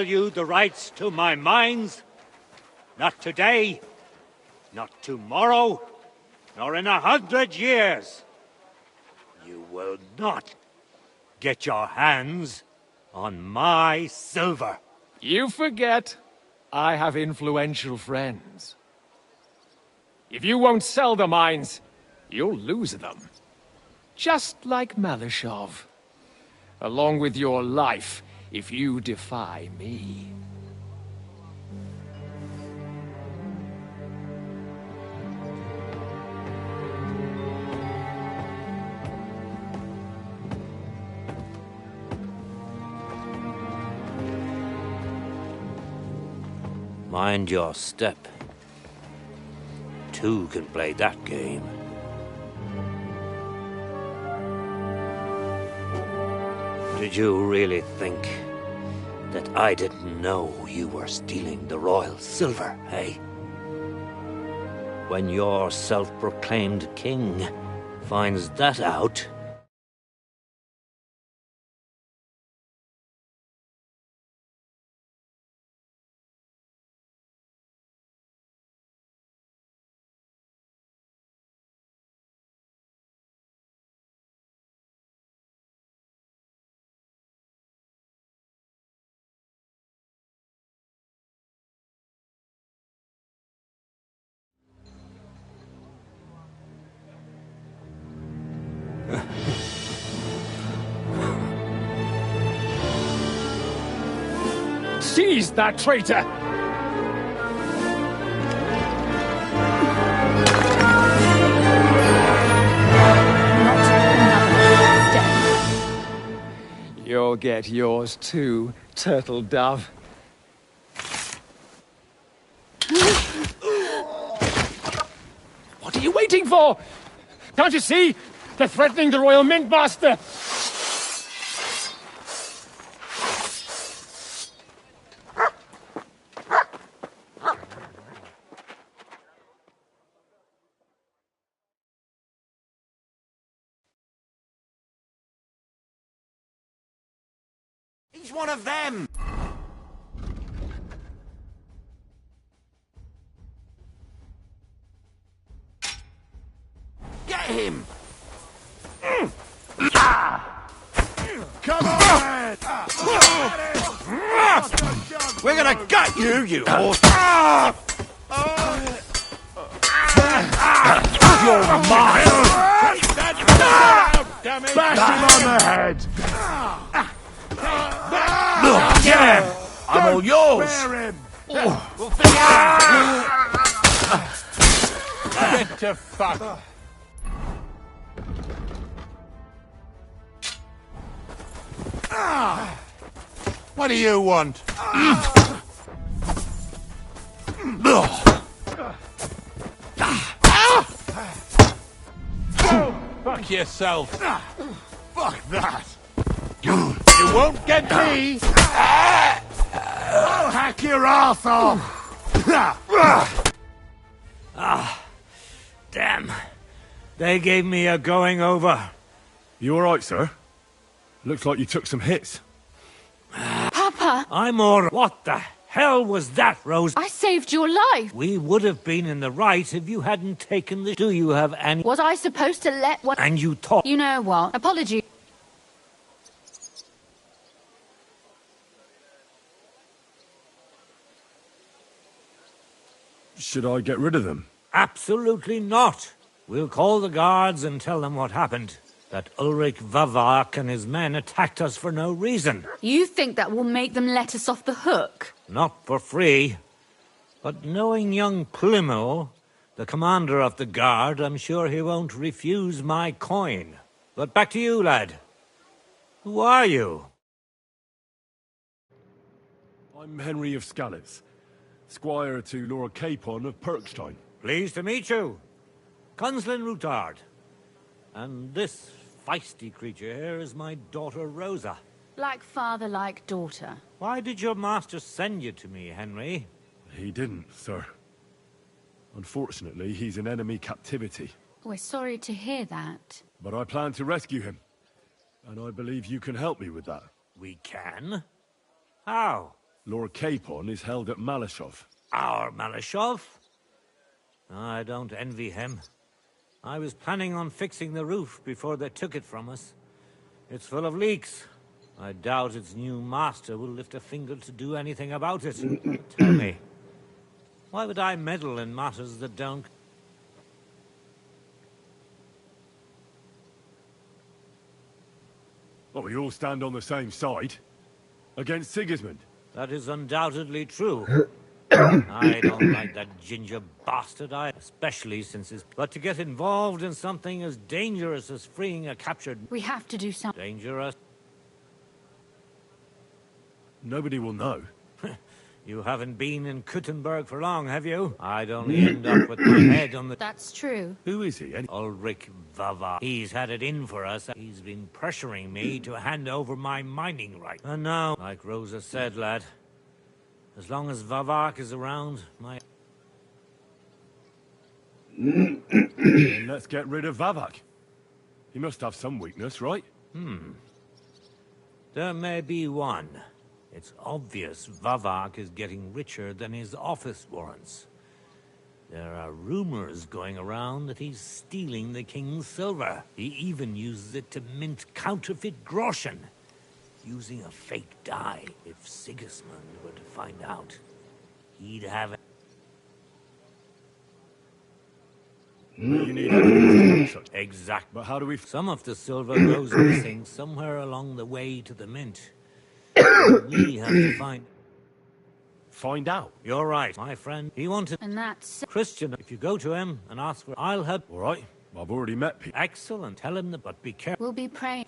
you the rights to my mines? Not today, not tomorrow, nor in 100 years. You will not get your hands on my silver. You forget I have influential friends. If you won't sell the mines, you'll lose them. Just like Malishov. Along with your life, if you defy me. Mind your step. Two can play that game. Did you really think that I didn't know you were stealing the royal silver, eh? When your self-proclaimed king finds that out... Seize that traitor! You'll get yours too, turtle dove. What are you waiting for? Can't you see? They're threatening the Royal Mint Master! He's one of them! Get him! Come on! We're gonna gut you, you horse! You're mine! Bash him on the head! Look, get him! I'm all yours! We'll figure it out! Get to fuck! What do you want? Fuck yourself! Fuck that! You won't get me! I'll hack your ass off! Damn. They gave me a going over. You alright, sir? Looks like you took some hits. Papa! I'm all... What the hell was that, Rose? I saved your life! We would have been in the right if you hadn't taken the... Do you have any... Was I supposed to let one... And you talk... You know what? Apology. Should I get rid of them? Absolutely not. We'll call the guards and tell them what happened. That Ulrich Vavak and his men attacked us for no reason. You think that will make them let us off the hook? Not for free. But knowing young Plimo, the commander of the guard, I'm sure he won't refuse my coin. But back to you, lad. Who are you? I'm Henry of Skalitz, squire to Lord Capon of Perkstein. Pleased to meet you. Conslin Routard. And this feisty creature here is my daughter Rosa. Like father, like daughter. Why did your master send you to me, Henry? He didn't, sir. Unfortunately, he's in enemy captivity. We're sorry to hear that. But I plan to rescue him. And I believe you can help me with that. We can? How? Lord Capon is held at Malashov. Our Malashov? I don't envy him. I was planning on fixing the roof before they took it from us. It's full of leaks. I doubt its new master will lift a finger to do anything about it. Tell me, why would I meddle in matters that don't... Oh, we all stand on the same side. Against Sigismund. That is undoubtedly true. I don't like that ginger bastard, especially since his... But to get involved in something as dangerous as freeing a captured... We have to do something. Dangerous? Nobody will know. You haven't been in Kuttenberg for long, have you? I'd only end up with my head on the... That's true. Who is he? Ulrich Vava. He's had it in for us. He's been pressuring me to hand over my mining rights. And now, like Rosa said, lad, as long as Vavak is around, my... Then let's get rid of Vavak. He must have some weakness, right? There may be one. It's obvious Vavak is getting richer than his office warrants. There are rumors going around that he's stealing the king's silver. He even uses it to mint counterfeit groschen, using a fake dye. If Sigismund were to find out, he'd have... You need Exact. But how do we... Some of the silver goes missing somewhere along the way to the mint. We have to find... Find out? You're right, my friend. He wanted... And that's... Christian, if you go to him and ask for... I'll help... All right. I've already met people. Excellent. Tell him that, but be careful. We'll be praying.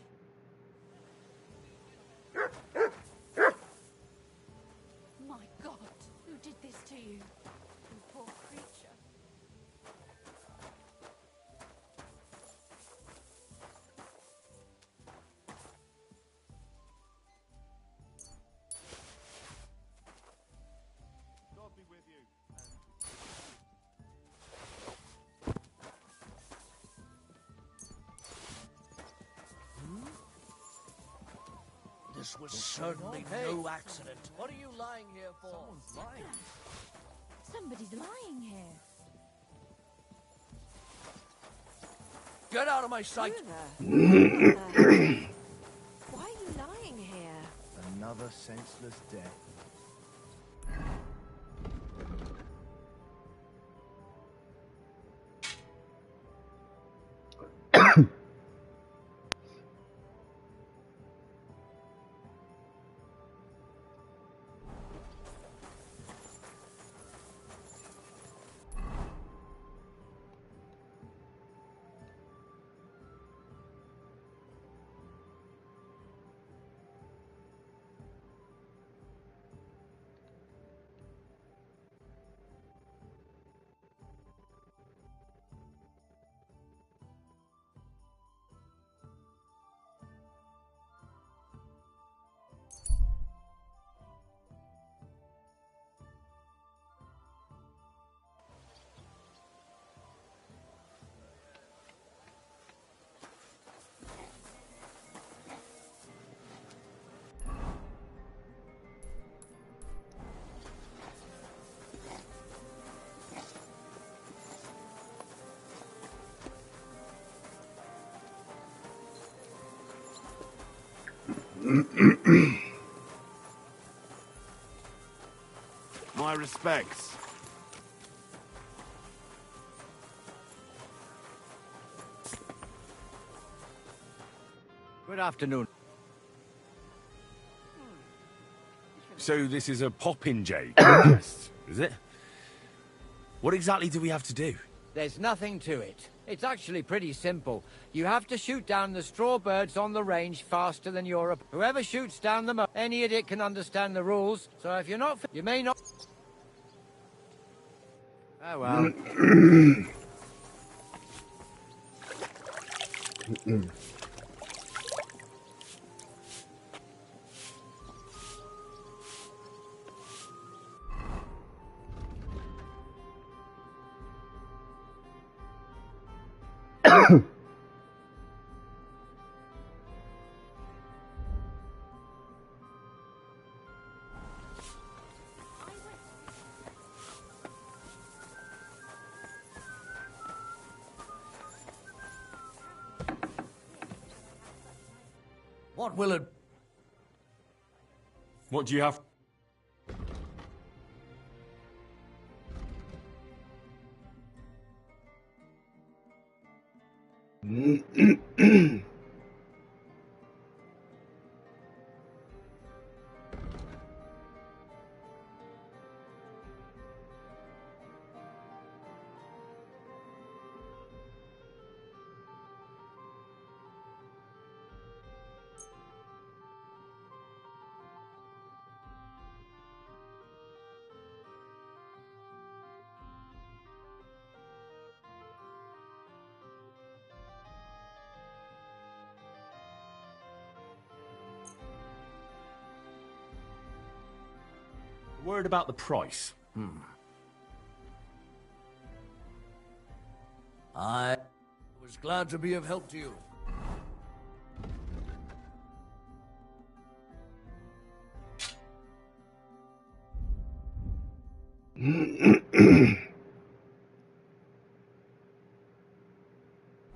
My God, who did this to you? You poor creature. This was certainly no accident. What are you lying here for? Someone's lying. Somebody's lying here. Get out of my sight! Why are you lying here? Another senseless death. My respects. Good afternoon. So this is a popinjay contest, is it? What exactly do we have to do? There's nothing to it. It's actually pretty simple. You have to shoot down the straw birds on the range faster than Europe. Whoever shoots down the most, any idiot can understand the rules. So if you're not, you may not... Oh well. What will it... What do you have? Word about the price. I was glad to be of help to you.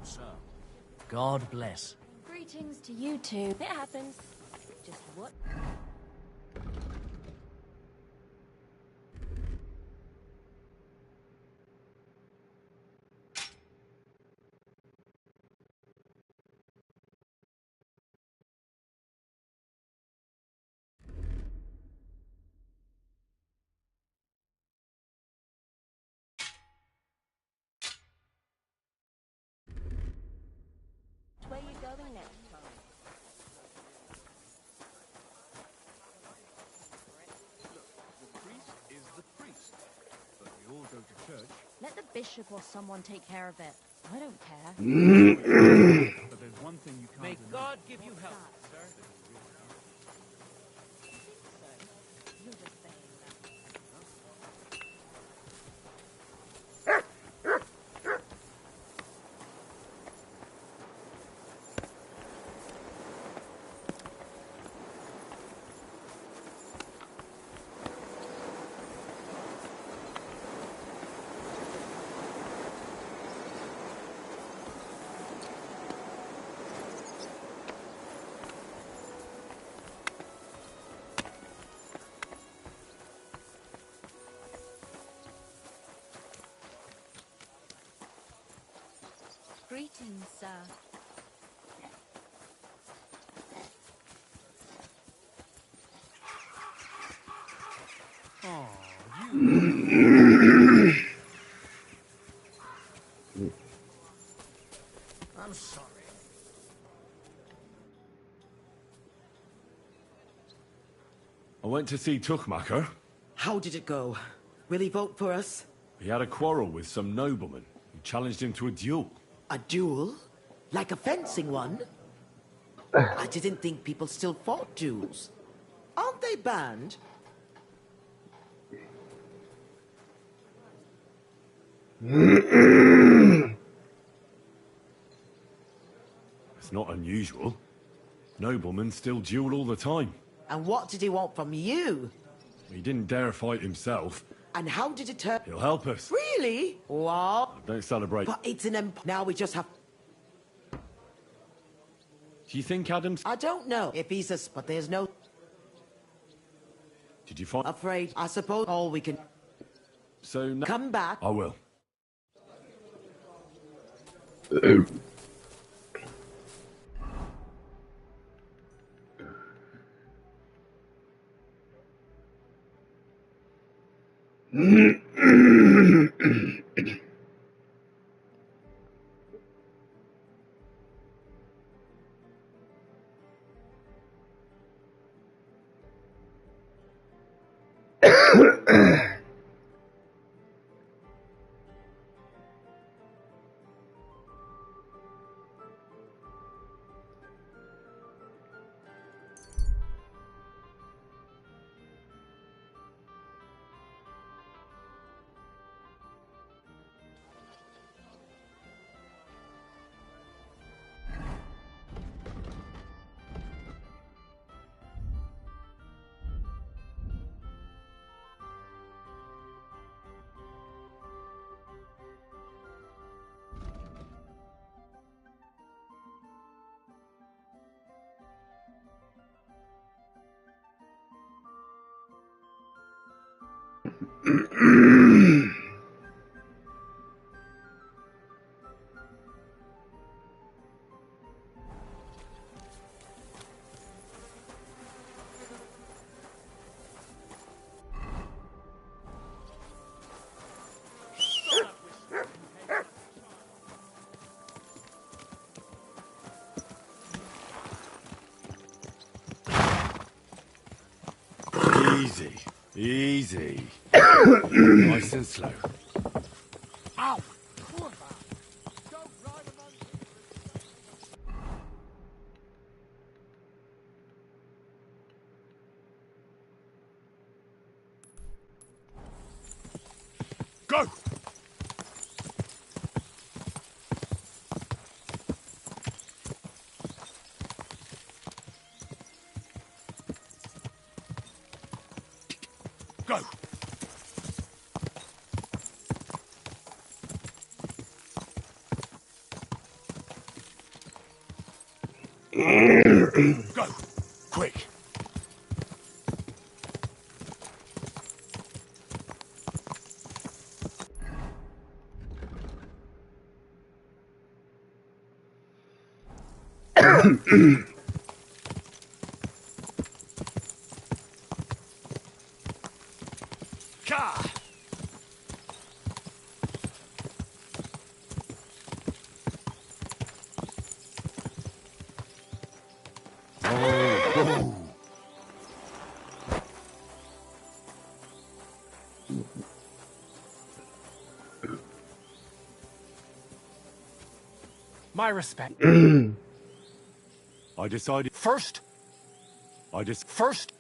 Sir, God bless. Greetings to you two. It happens. Just what? Where you going next time? The priest is the priest, but we all go to church. Let the bishop or someone take care of it. I don't care. But there's one thing you can't May deny. God give you help, sir. You're just saying that. Greetings, sir. I'm sorry. I went to see Tuchmacher. How did it go? Will he vote for us? He had a quarrel with some nobleman who challenged him to a duel. A duel? Like a fencing one? I didn't think people still fought duels. Aren't they banned? It's not unusual. Noblemen still duel all the time. And what did he want from you? He didn't dare fight himself. And how did it turn? He'll help us. Really? What? Don't celebrate. But it's an now we just have... Do you think Adams... I don't know if he's a... But there's no... Did you find... Afraid. I suppose all we can... So now... Come back. I will. Easy, easy. Nice and slow. Ow! Poor man. Don't ride him on... Go! Go! Go! Quick! Car! My respect. I decided First, first.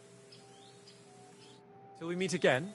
till we meet again.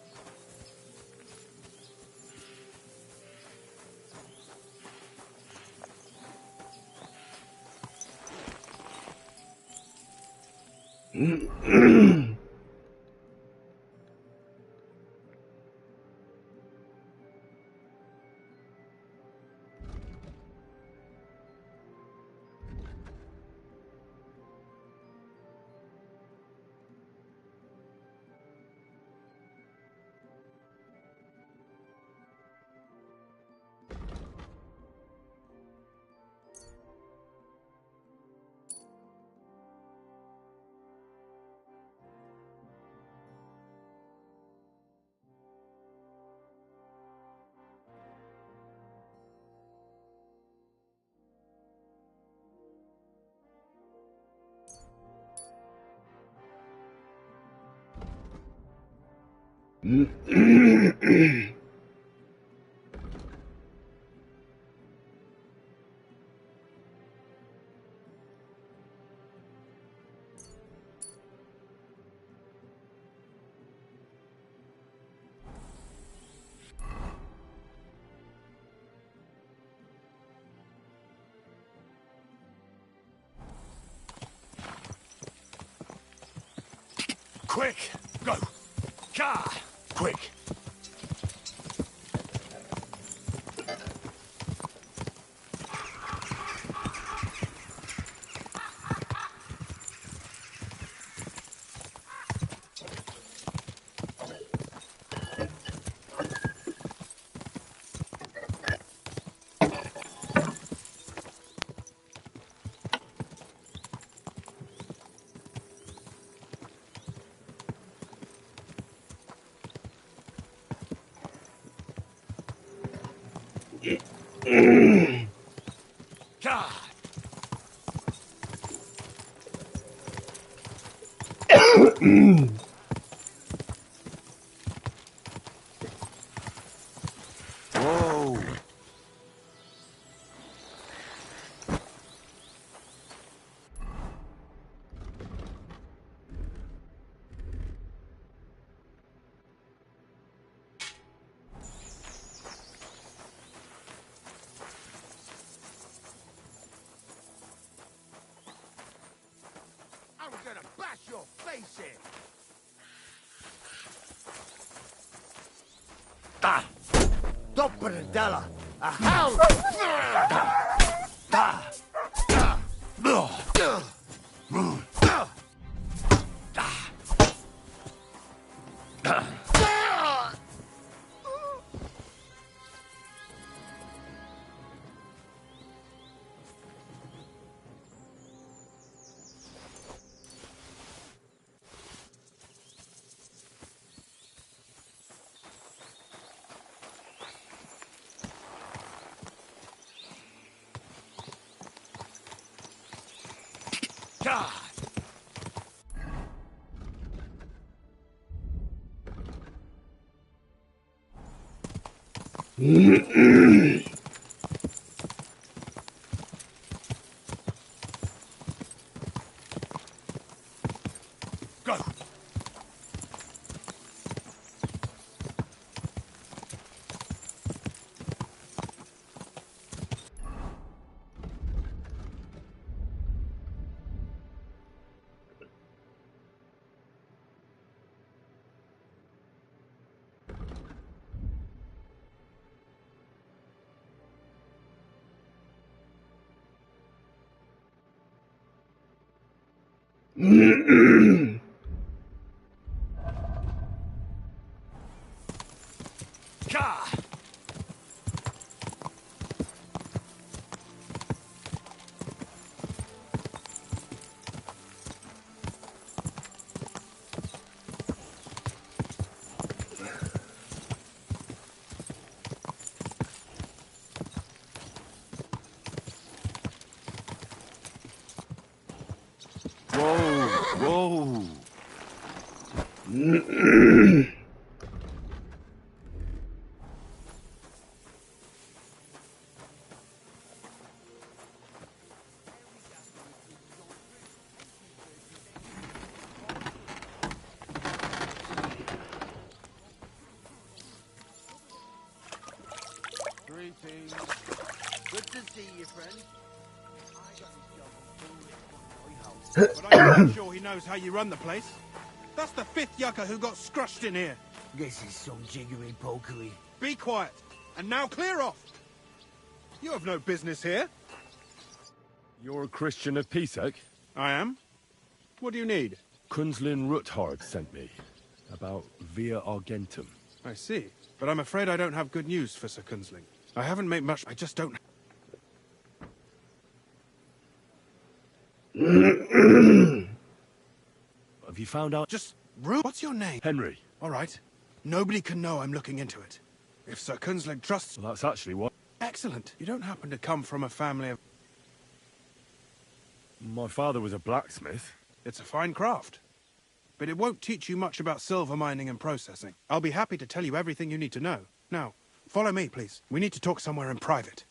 Quick! Go! Car! Quick! Car! Whoa! I'm gonna bash your face in! Da! Dopperendella! A hound! Da! Go! Ka! Whoa! Greetings. Good to see you, friend. But I'm not sure he knows how you run the place. That's the fifth yucca who got scrushed in here. This is some jiggery pokery. Be quiet. And now clear off. You have no business here. You're a Christian of Pisek? I am. What do you need? Kunzlin Ruthard sent me. About Via Argentum. I see. But I'm afraid I don't have good news for Sir Kunzling. I haven't made much. I just don't. Have you found out? Just rude. What's your name? Henry. All right. Nobody can know I'm looking into it. If Sir Kunzling trusts... Well, that's actually what... Excellent. You don't happen to come from a family of... My father was a blacksmith. It's a fine craft. But it won't teach you much about silver mining and processing. I'll be happy to tell you everything you need to know. Now, follow me, please. We need to talk somewhere in private.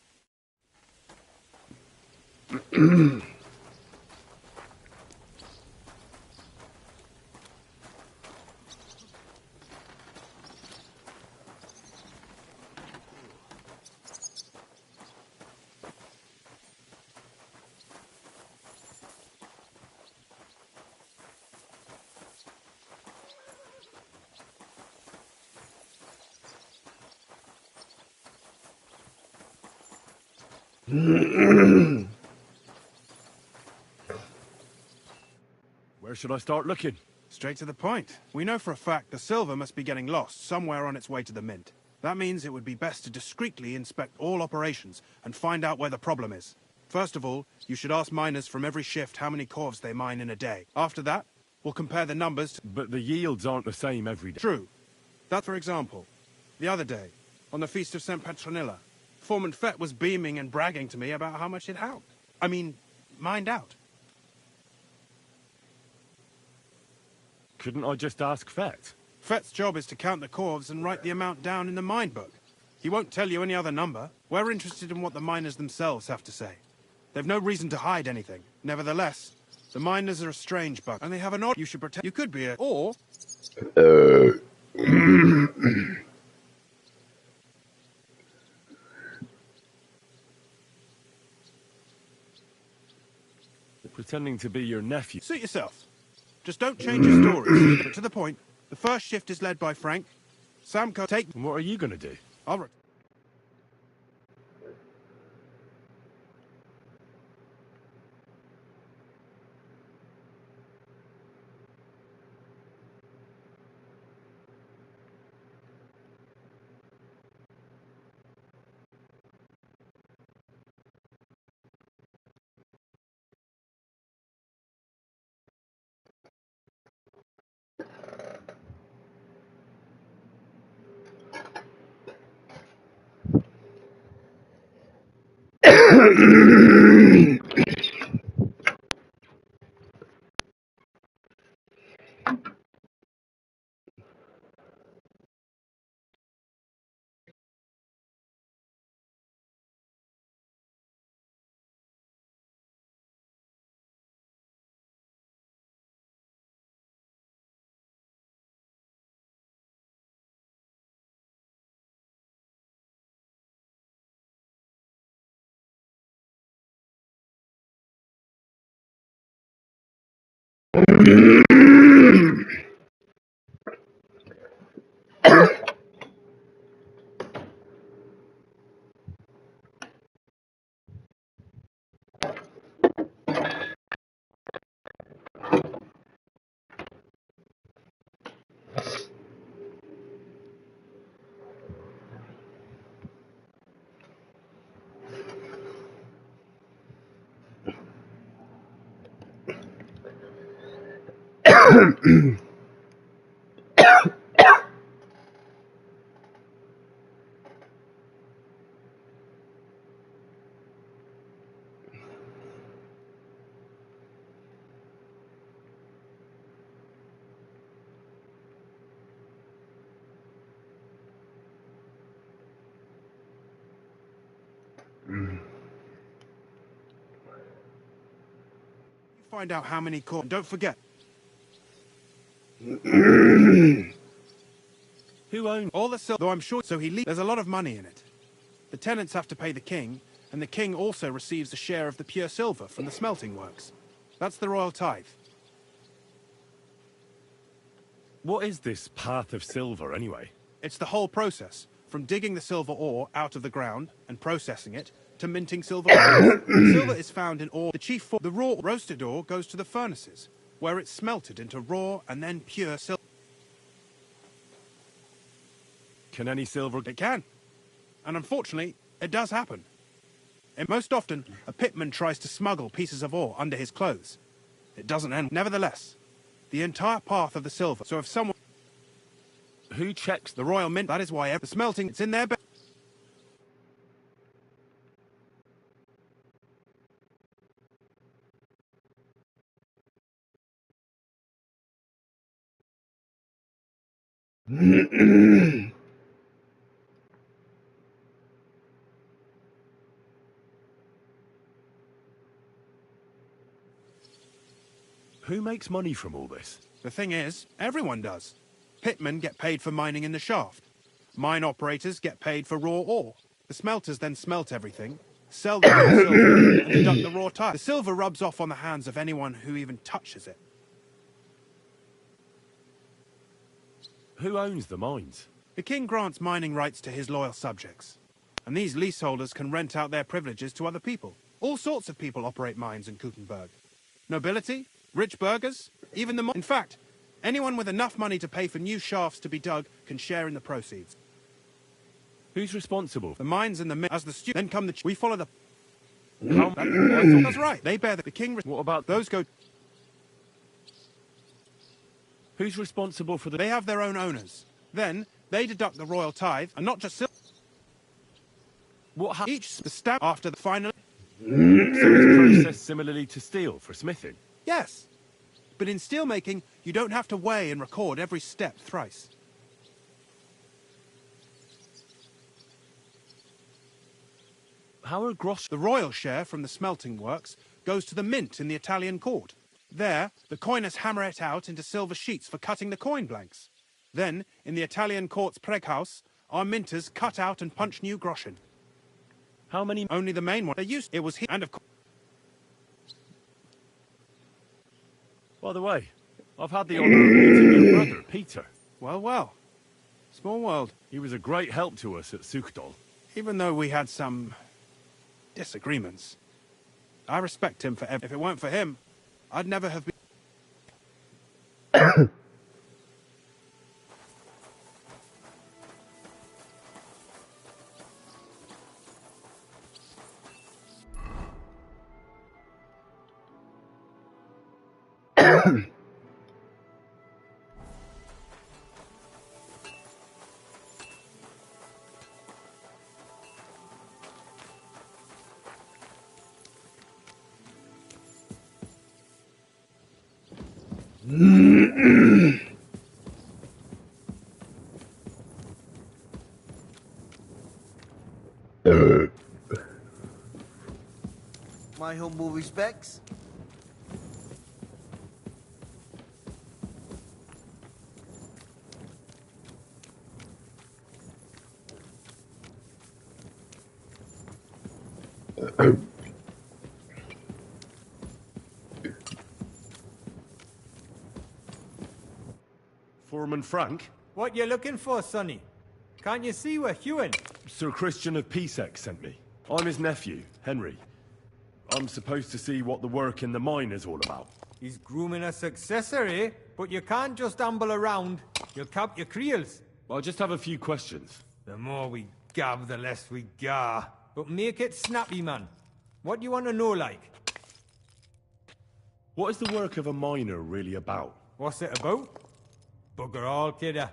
Where should I start looking? Straight to the point. We know for a fact the silver must be getting lost somewhere on its way to the mint. That means it would be best to discreetly inspect all operations and find out where the problem is. First of all, you should ask miners from every shift how many corves they mine in a day. After that, we'll compare the numbers. But the yields aren't the same every day. True. That, for example, the other day, on the Feast of St. Petronilla, Foreman Fett was beaming and bragging to me about how much it helped. I mean, mined out. Couldn't I just ask Fett? Fett's job is to count the corves and write the amount down in the mine book. He won't tell you any other number. We're interested in what the miners themselves have to say. They've no reason to hide anything. Nevertheless, the miners are a strange bunch, and they have an odd... You should protect... You could be a... Or... Pretending to be your nephew. Suit yourself. Just don't change your stories. But to the point, the first shift is led by Frank. Samco, take... And what are you going to do? I'll... Find out how many coins. Don't forget. Who owns All the silver, though I'm sure, so there's a lot of money in it. The tenants have to pay the king, and the king also receives a share of the pure silver from the smelting works. That's the royal tithe. What is this path of silver, anyway? It's the whole process, from digging the silver ore out of the ground and processing it, to minting silver coins. Silver is found in ore. The raw roasted ore goes to the furnaces, where it's smelted into raw and then pure silver. Can any silver... It can. And unfortunately, it does happen. And most often, a pitman tries to smuggle pieces of ore under his clothes. It doesn't end. Nevertheless, the entire path of the silver. So if someone... Who checks the royal mint? That is why the smelting, it's in their bed. Who makes money from all this? The thing is, everyone does. Pitmen get paid for mining in the shaft. Mine operators get paid for raw ore. The smelters then smelt everything, sell the raw silver, and deduct the raw tithe. The silver rubs off on the hands of anyone who even touches it. Who owns the mines? The king grants mining rights to his loyal subjects. And these leaseholders can rent out their privileges to other people. All sorts of people operate mines in Kuttenberg. Nobility, rich burghers, even the... In fact, anyone with enough money to pay for new shafts to be dug can share in the proceeds. Who's responsible? The mines and the... As the then come the... We follow the... That's right. They bear the king... What about... Those go... Who's responsible for the... They have their own owners. Then, they deduct the royal tithe, and not just silver. What each the stamp after the final... So it's processed similarly to steel for smithing? Yes. But in steelmaking, you don't have to weigh and record every step thrice. How are gross... The royal share from the smelting works goes to the mint in the Italian court. There, the coiners hammer it out into silver sheets for cutting the coin blanks. Then, in the Italian court's preghouse, our minters cut out and punch new groschen. How many... Only the main one. They used... It was here. And of course... By the way, I've had the honour of meeting your brother, Peter. Well, well. Small world. He was a great help to us at Sukdal. Even though we had some... disagreements. I respect him for If it weren't for him, I'd never have been... My humble respects. Foreman Frank? What you looking for, Sonny? Can't you see we're hewing? Sir Christian of Pisek sent me. I'm his nephew, Henry. I'm supposed to see what the work in the mine is all about. He's grooming a successor, eh? But you can't just amble around. You'll cap your creels. I'll just have a few questions. The more we gab, the less we gar. But make it snappy, man. What do you want to know, like? What is the work of a miner really about? What's it about? Bugger all, kidder.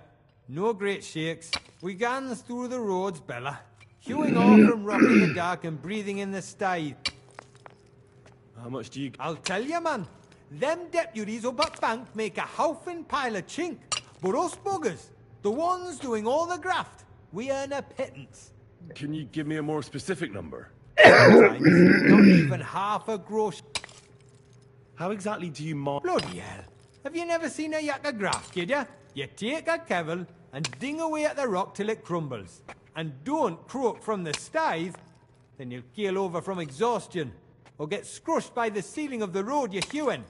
No great shakes. We gans through the roads, Bella. Hewing off from rock in the dark and breathing in the sty. How much do you... I'll tell you, man. Them deputies up at bank make a howfing pile of chink. But us buggers, the ones doing all the graft, we earn a pittance. Can you give me a more specific number? Sometimes, not even half a gross. How exactly do you mine... Bloody hell. Have you never seen a yakka graft, kid ya? You take a kevel and ding away at the rock till it crumbles. And don't croak from the stithe, then you'll keel over from exhaustion, or get scrushed by the ceiling of the road you're hewing.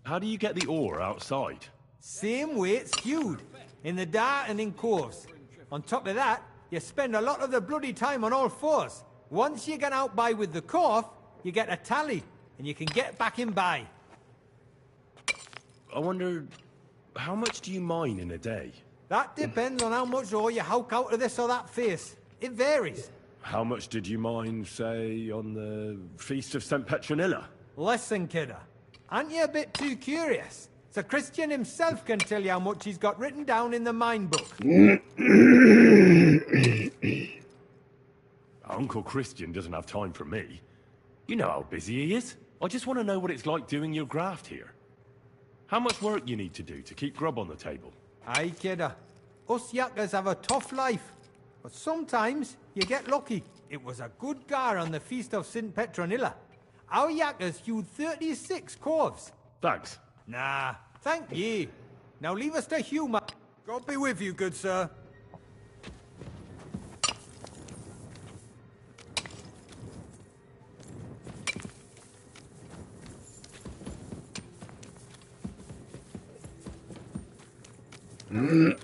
How do you get the ore outside? Same way it's hewed, in the dart and in coves. On top of that, you spend a lot of the bloody time on all fours. Once you get out by with the corf, you get a tally, and you can get back in by. I wonder, how much do you mine in a day? That depends on how much ore you howk out of this or that face. It varies. How much did you mine, say, on the Feast of St. Petronilla? Listen, kidder. Aren't you a bit too curious? Sir Christian himself can tell you how much he's got written down in the mine book. Uncle Christian doesn't have time for me. You know how busy he is. I just want to know what it's like doing your graft here. How much work you need to do to keep grub on the table? Aye, kidder. Us yakkers have a tough life. But sometimes you get lucky. It was a good gar on the Feast of St. Petronilla. Our yakkers hewed 36 corves. Thanks. Nah, thank ye. Now leave us to hew, ma. God be with you, good sir. I'm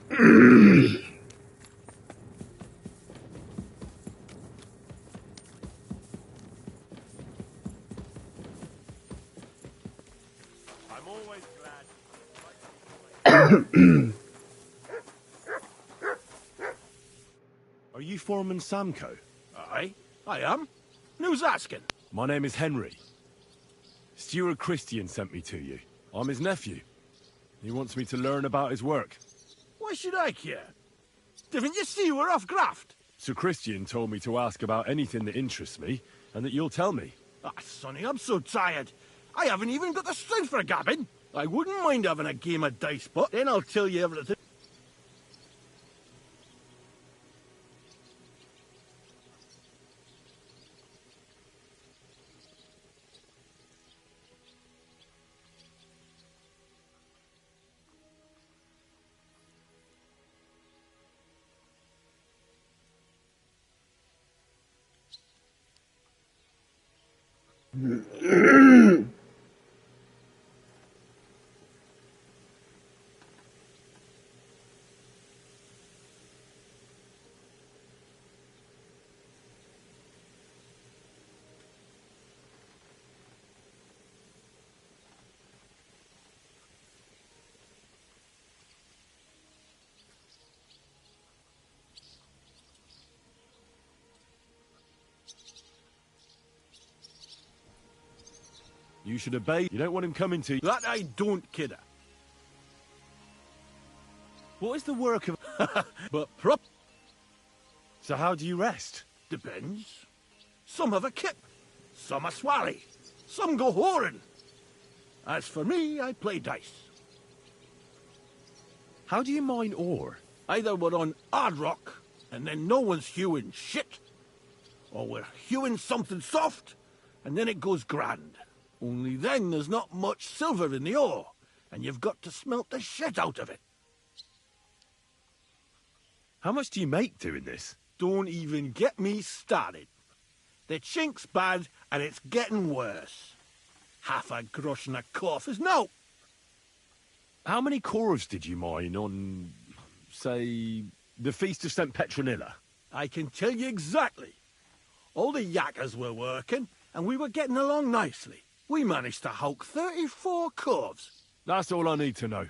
always glad. Are you Foreman Samco? Aye, I am. Who's asking? My name is Henry. Steward Christian sent me to you. I'm his nephew. He wants me to learn about his work. Why should I care? Didn't you see we're off graft? Sir Christian told me to ask about anything that interests me, and that you'll tell me. Ah, Sonny, I'm so tired. I haven't even got the strength for gabbing. I wouldn't mind having a game of dice, but then I'll tell you everything. You should obey. You don't want him coming to you. That I don't, kidder. What is the work of... But So how do you rest? depends. Some have a kip, some a swally, some go whoring. As for me, I play dice. How do you mine ore? Either we're on hard rock, and then no one's hewing shit, or we're hewing something soft, and then it goes grand. Only then there's not much silver in the ore, and you've got to smelt the shit out of it. How much do you make doing this? Don't even get me started. The chink's bad, and it's getting worse. Half a grosh and a cough is no. How many corves did you mine on, say, the Feast of St. Petronilla? I can tell you exactly. All the yakkers were working, and we were getting along nicely. We managed to hulk 34 corves. That's all I need to know.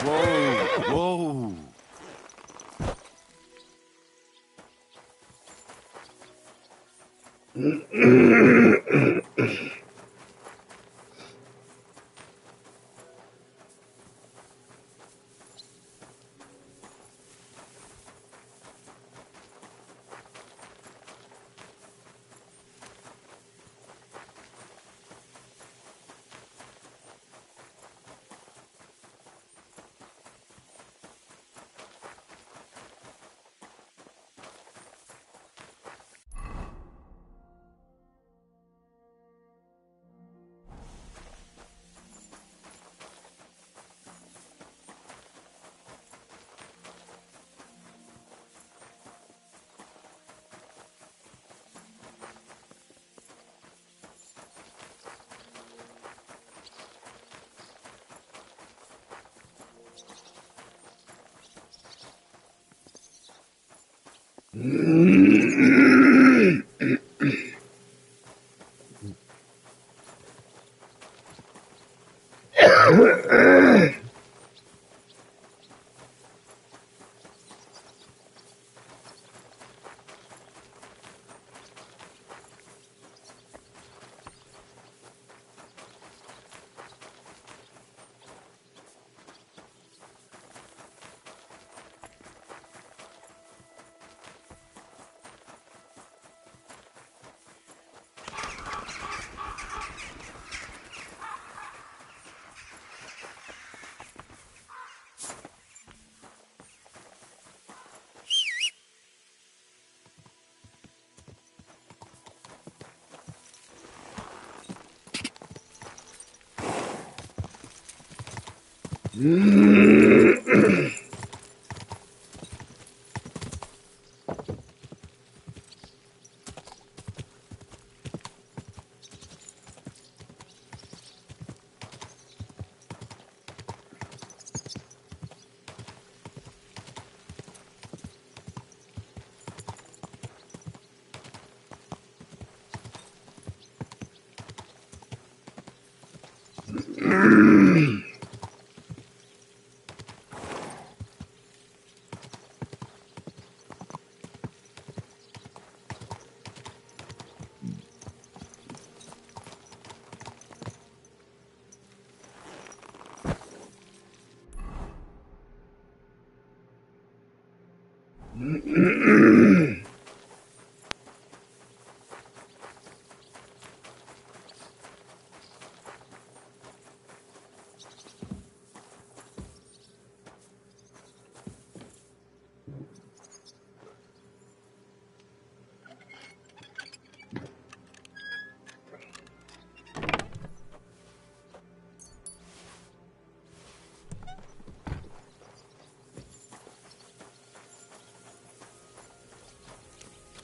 Whoa, whoa.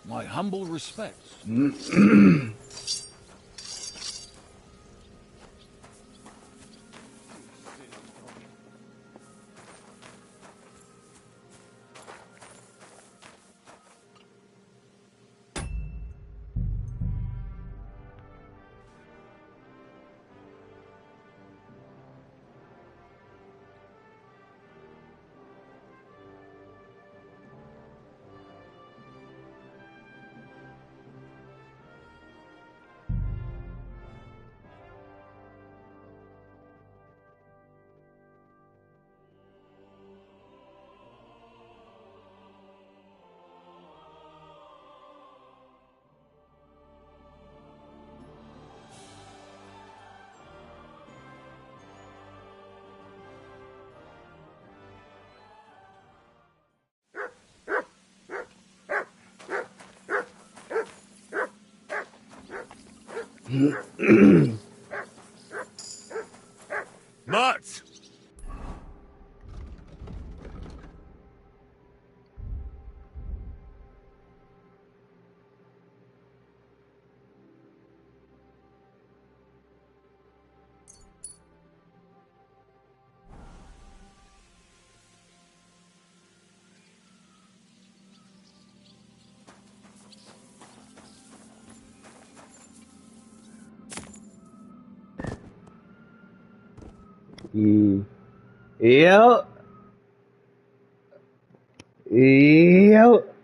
My humble respects. Mutt! Yep. Yep.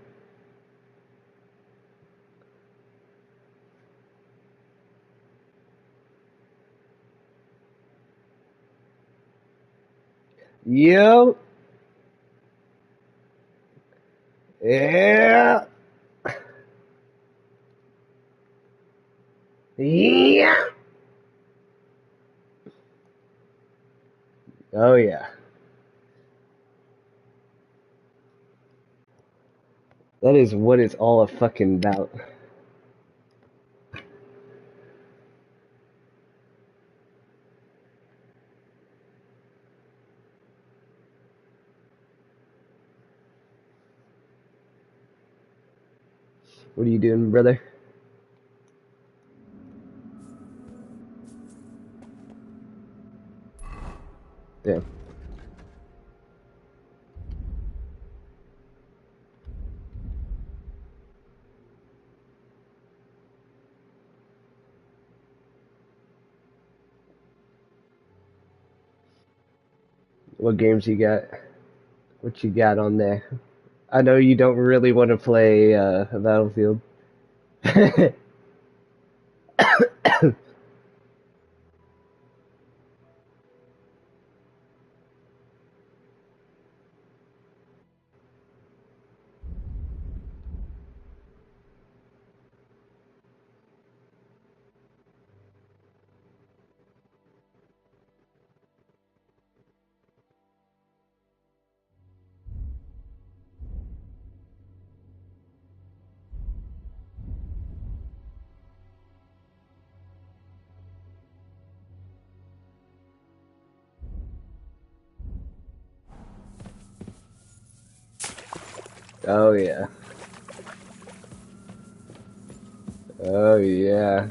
Yep. Yeah. Yeah. Oh yeah. That is what it's all a fucking about. What are you doing, brother? Yeah. What games you got? What you got on there? I know you don't really want to play Battlefield. Oh yeah. Oh yeah.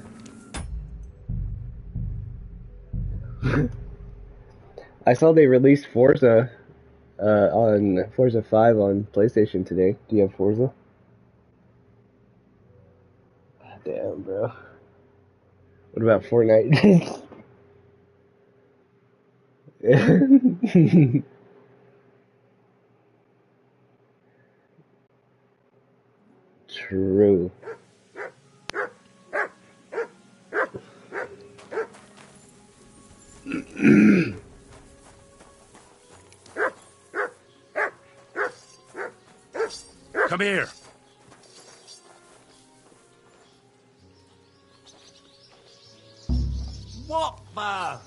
I saw they released Forza on Forza 5 on PlayStation today. Do you have Forza? Damn, bro. What about Fortnite? True. Come here. What the?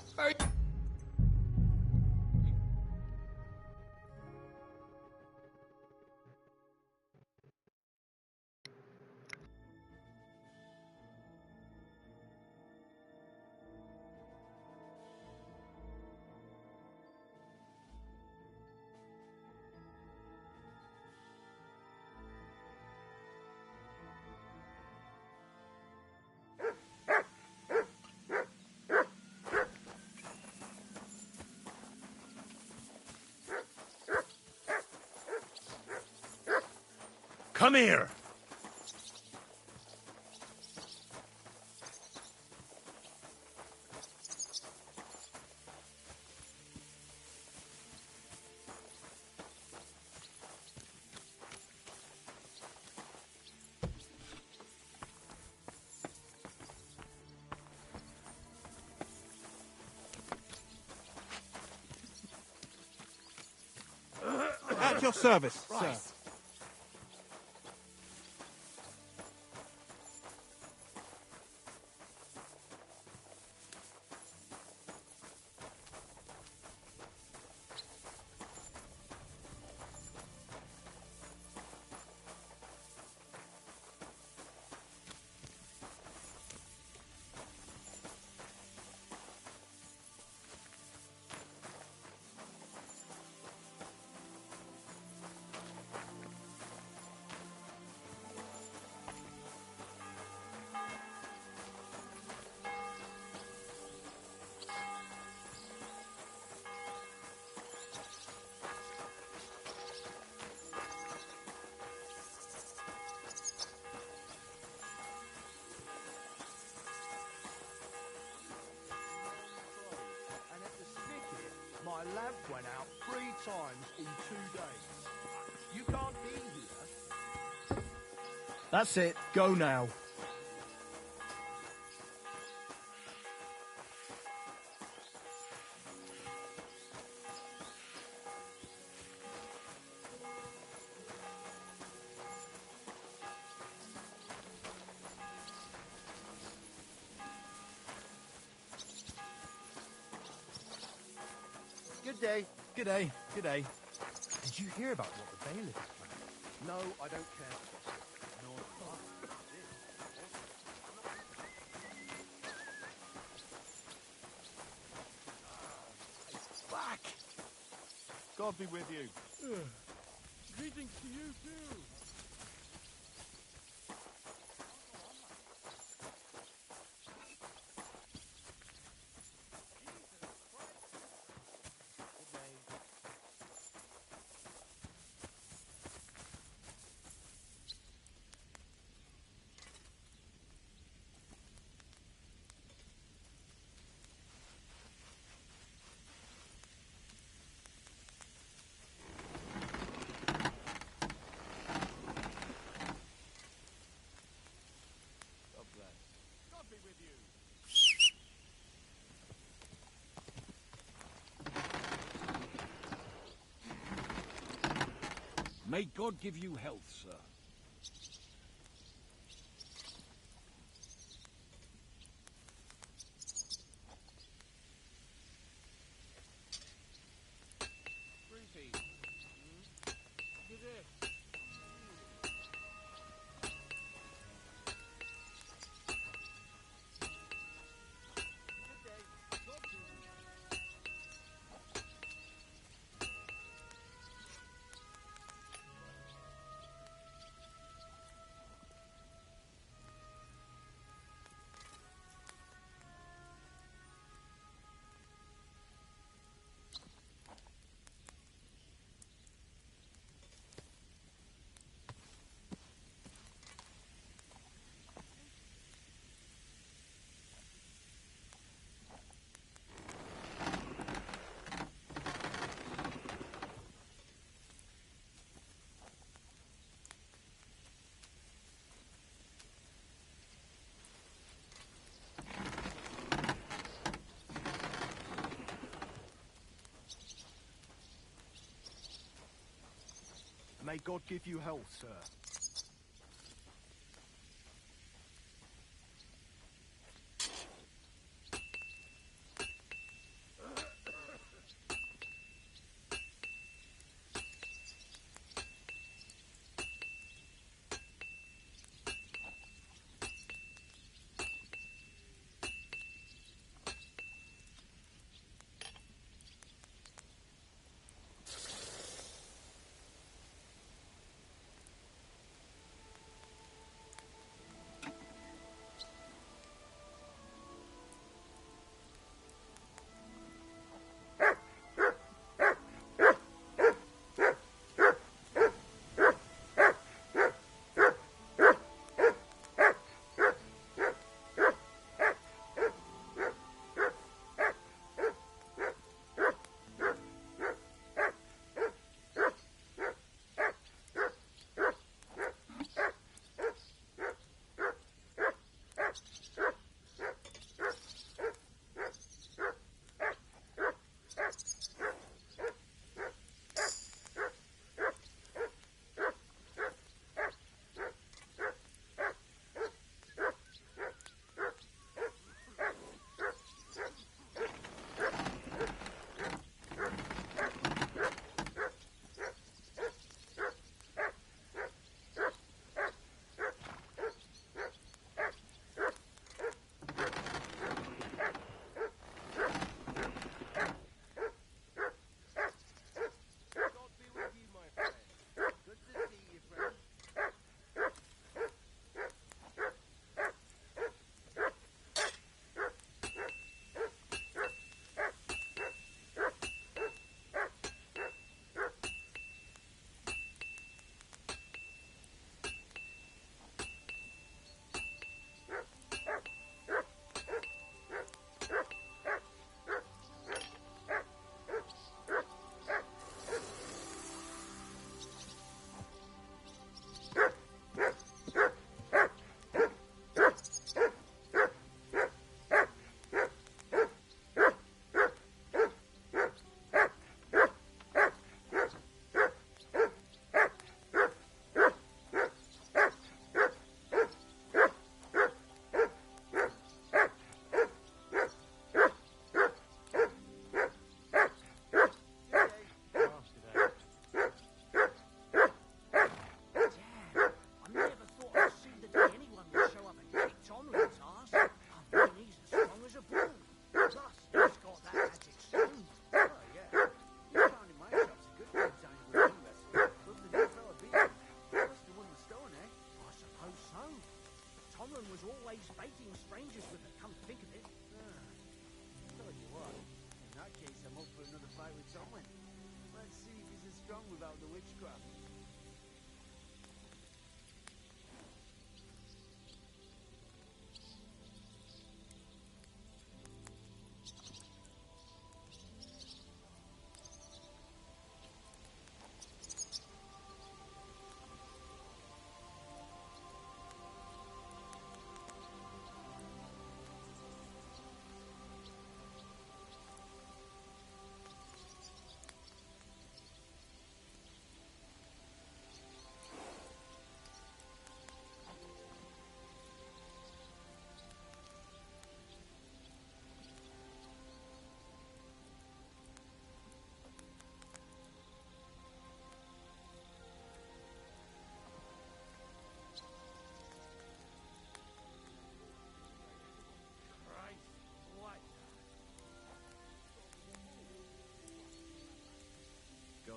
Come here. At your service, sir. My lamp went out 3 times in 2 days. You can't be here. That's it. Go now. Good day. Good day. Good day. Did you hear about what the bailiff is planning? No, I don't care. Nor do I. Back! God be with you. Greetings to you too. May God give you health, sir. May God give you health, sir.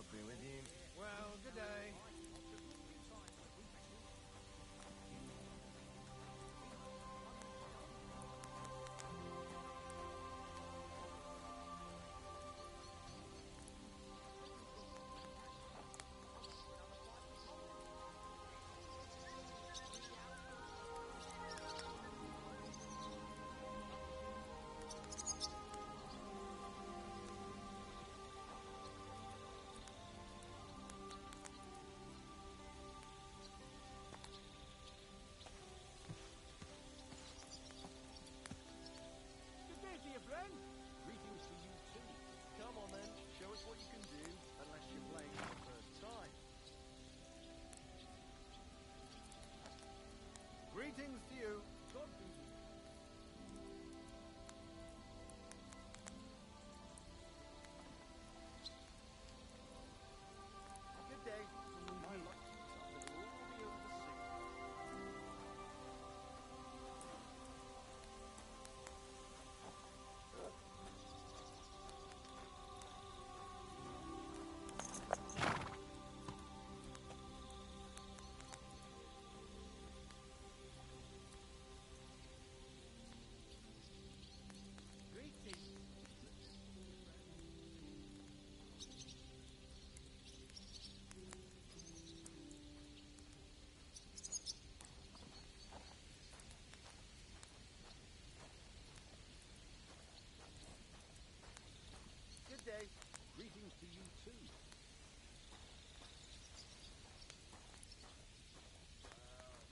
God be with you. Well, good day. Good day to you, friend. Greetings to you too. Come on then, show us what you can do, unless you're playing for the first time. Greetings to you. God be with you. Good day. My luck keeps up, it'll all be over soon. Greetings. Good day. Greetings to you too.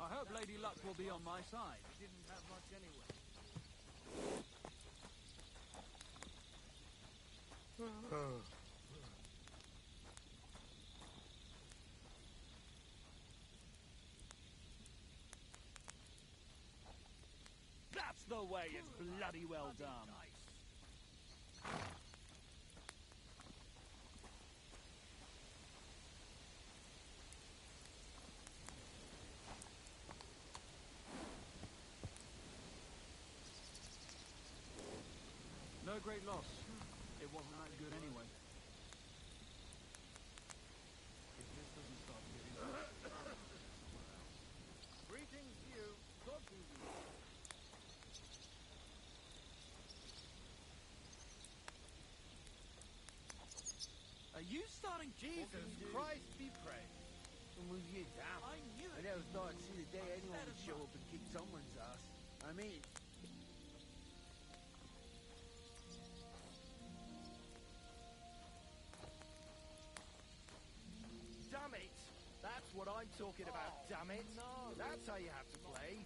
I hope Lady Luck will be on my side. We didn't have much anyway. That's the way, it's bloody well done. No great loss. It wasn't that good anyway. If this doesn't start getting... Greetings to you. God be with you. Are you starting... Jesus Christ be praised. And with you, damn. I knew it. I never thought I'd see the day anyone would show up and kick someone's ass. I mean... Damn it! That's what I'm talking about, damn it! no. That's how you have to play.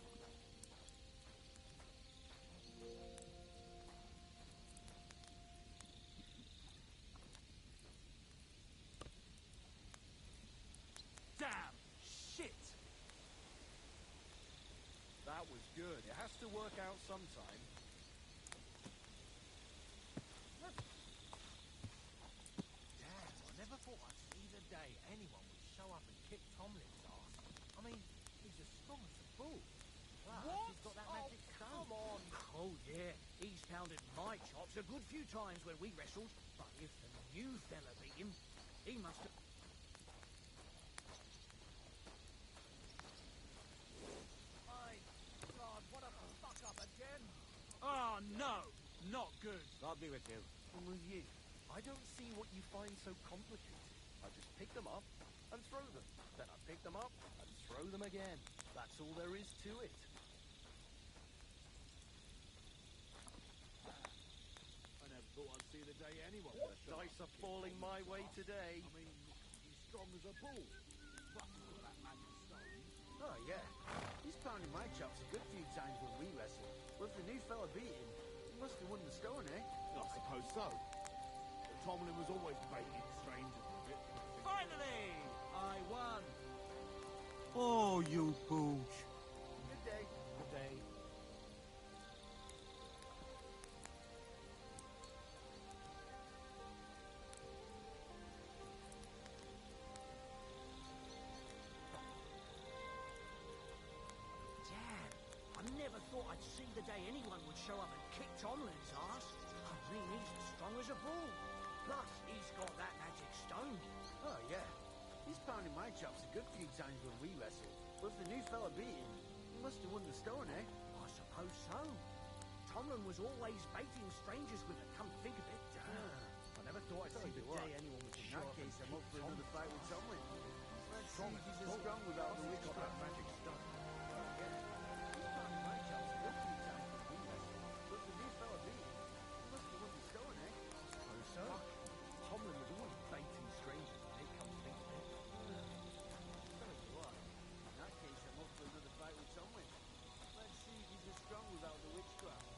Damn! Shit! That was good. It has to work out sometime. Damn, I never thought I'd see the day anyone would show up and kick Tomlin's ass. I mean, he's as strong as a bull. Plus, What? he's got that magic stone. Come on. Oh, yeah. He's pounded my chops a good few times when we wrestled. But if the new fella beat him, he must have... My God, what a fuck-up again. Oh, no! Not good. God be with you. And with you, I don't see what you find so complicated. I just pick them up and throw them. Then I pick them up and throw them again. That's all there is to it. I never thought I'd see the day anyone The dice are falling my way today. I mean, he's strong as a bull. Plus, with that magic stone. Oh, yeah. He's pounded my chops a good few times when we wrestled. Well, if the new fella beat him, he must have won the stone, eh? I suppose so. But Tomlin was always baiting strangers with it. Finally! I won. Oh, you pooch. Good day. Good day. Damn, I never thought I'd see the day anyone would show up and kick Tomlin's ass. I mean, he's as strong as a bull. Plus, he's got that magic stone. Oh, yeah. He's pounded my chops a good few times when we wrestled. Was the new fella beaten? He must have won the stone, eh? I suppose so. Tomlin was always baiting strangers with it, come to think of it. I never thought I'd see the day anyone was In that case, I'm up for another fight with Tomlin. Let's see if he's as strong without the witchcraft. that magic stone. Oh, yeah. He's pounded my chops a good few times when we wrestled. Was the new fella beaten? He must have won the stone, eh? Suppose so. Tomlin was always baiting strangers when it come to think of it. Tell you what, in that case, I'm up for another fight with Tomlin. Let's see if he's as strong without the witchcraft.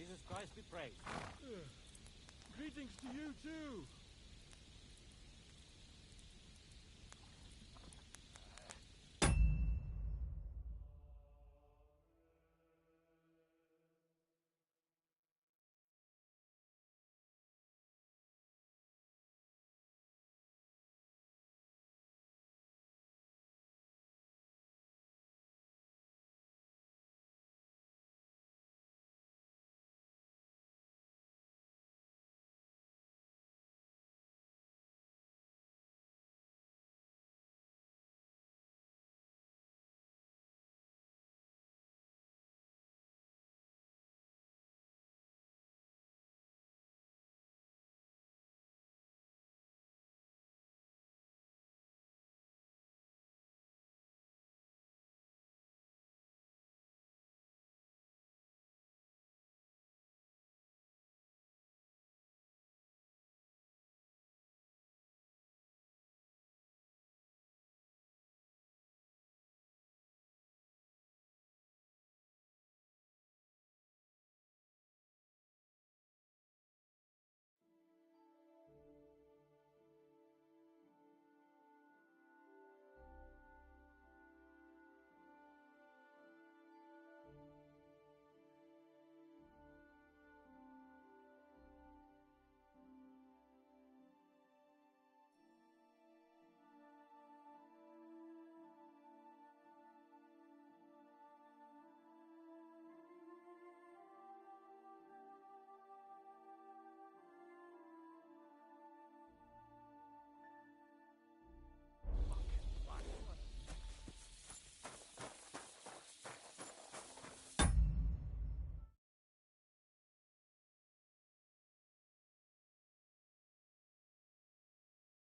Jesus Christ be praised. Greetings to you too.